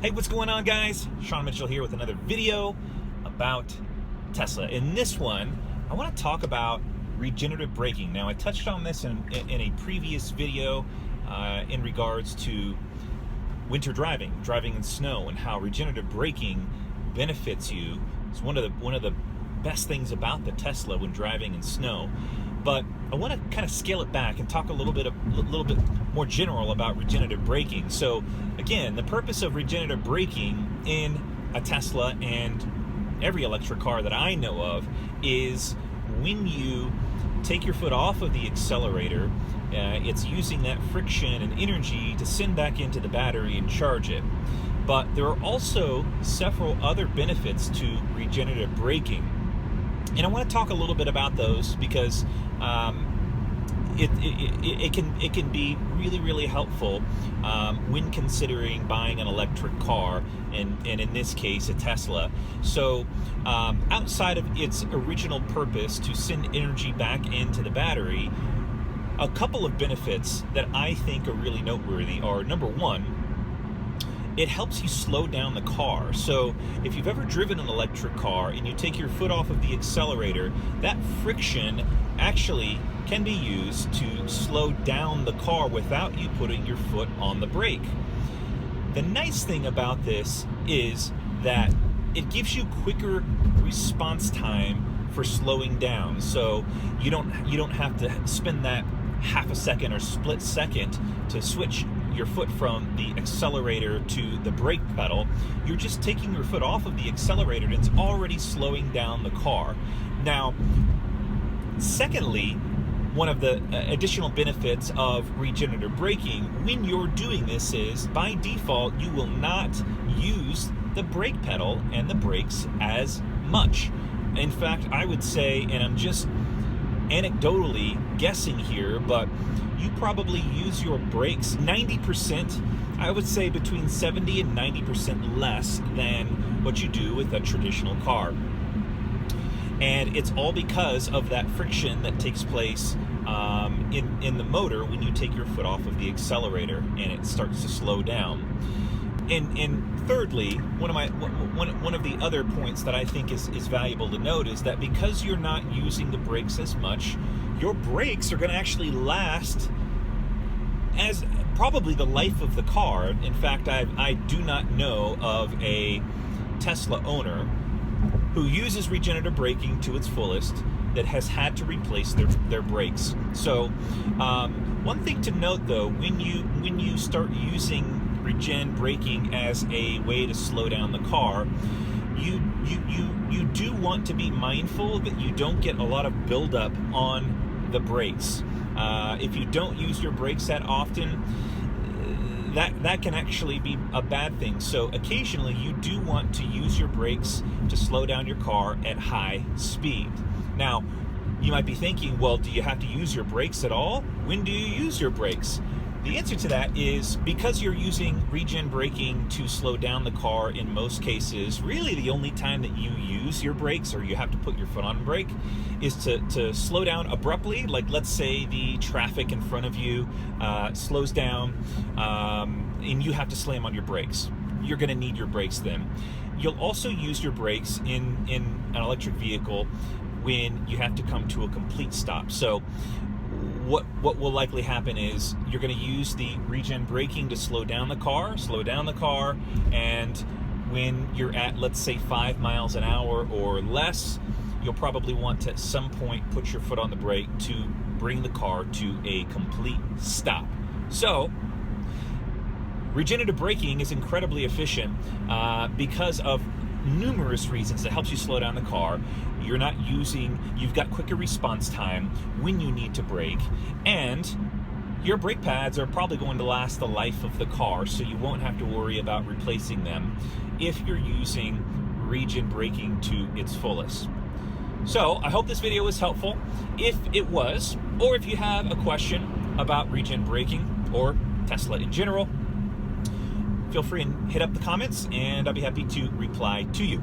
Hey, what's going on, guys? Sean Mitchell here with another video about Tesla. In this one, I want to talk about regenerative braking. Now, I touched on this in a previous video in regards to winter driving in snow, and how regenerative braking benefits you. It's one of the best things about the Tesla when driving in snow. But I want to kind of scale it back and talk a little bit more general about regenerative braking. So again, the purpose of regenerative braking in a Tesla and every electric car that I know of is when you take your foot off of the accelerator, it's using that friction and energy to send back into the battery and charge it. But there are also several other benefits to regenerative braking. And I want to talk a little bit about those because it can be really helpful when considering buying an electric car, and in this case a Tesla. So outside of its original purpose to send energy back into the battery, a couple of benefits that I think are really noteworthy are, number one, it helps you slow down the car. So if you've ever driven an electric car and you take your foot off of the accelerator, that friction actually can be used to slow down the car without you putting your foot on the brake. The nice thing about this is that it gives you quicker response time for slowing down. So you don't have to spend that half a second or split second to switch your foot from the accelerator to the brake pedal. You're just taking your foot off of the accelerator and it's already slowing down the car. Now, secondly, one of the additional benefits of regenerative braking when you're doing this is, by default, you will not use the brake pedal and the brakes as much. In fact, I would say, and I'm just anecdotally guessing here, but you probably use your brakes 90%, I would say between 70 and 90% less than what you do with a traditional car. And it's all because of that friction that takes place in the motor when you take your foot off of the accelerator and it starts to slow down. And thirdly, one of the other points that I think is valuable to note is that because you're not using the brakes as much, your brakes are going to actually last as probably the life of the car. In fact, I do not know of a Tesla owner who uses regenerative braking to its fullest that has had to replace their brakes. So one thing to note though, when you start using regen braking as a way to slow down the car, you do want to be mindful that you don't get a lot of buildup on the brakes. If you don't use your brakes that often, that can actually be a bad thing. So occasionally you do want to use your brakes to slow down your car at high speed. Now, you might be thinking, well, do you have to use your brakes at all? When do you use your brakes? The answer to that is, because you're using regen braking to slow down the car in most cases, really the only time that you use your brakes, or you have to put your foot on brake, is to slow down abruptly. Like, let's say the traffic in front of you slows down and you have to slam on your brakes. You're going to need your brakes then. You'll also use your brakes in an electric vehicle when you have to come to a complete stop. So what will likely happen is you're going to use the regen braking to slow down the car, and when you're at, let's say, 5 miles an hour or less, you'll probably want to at some point put your foot on the brake to bring the car to a complete stop. So regenerative braking is incredibly efficient because of numerous reasons. It helps you slow down the car. You've got quicker response time when you need to brake, and your brake pads are probably going to last the life of the car, so you won't have to worry about replacing them if you're using regen braking to its fullest. So I hope this video was helpful. If it was, or if you have a question about regen braking or Tesla in general, feel free and hit up the comments and I'll be happy to reply to you.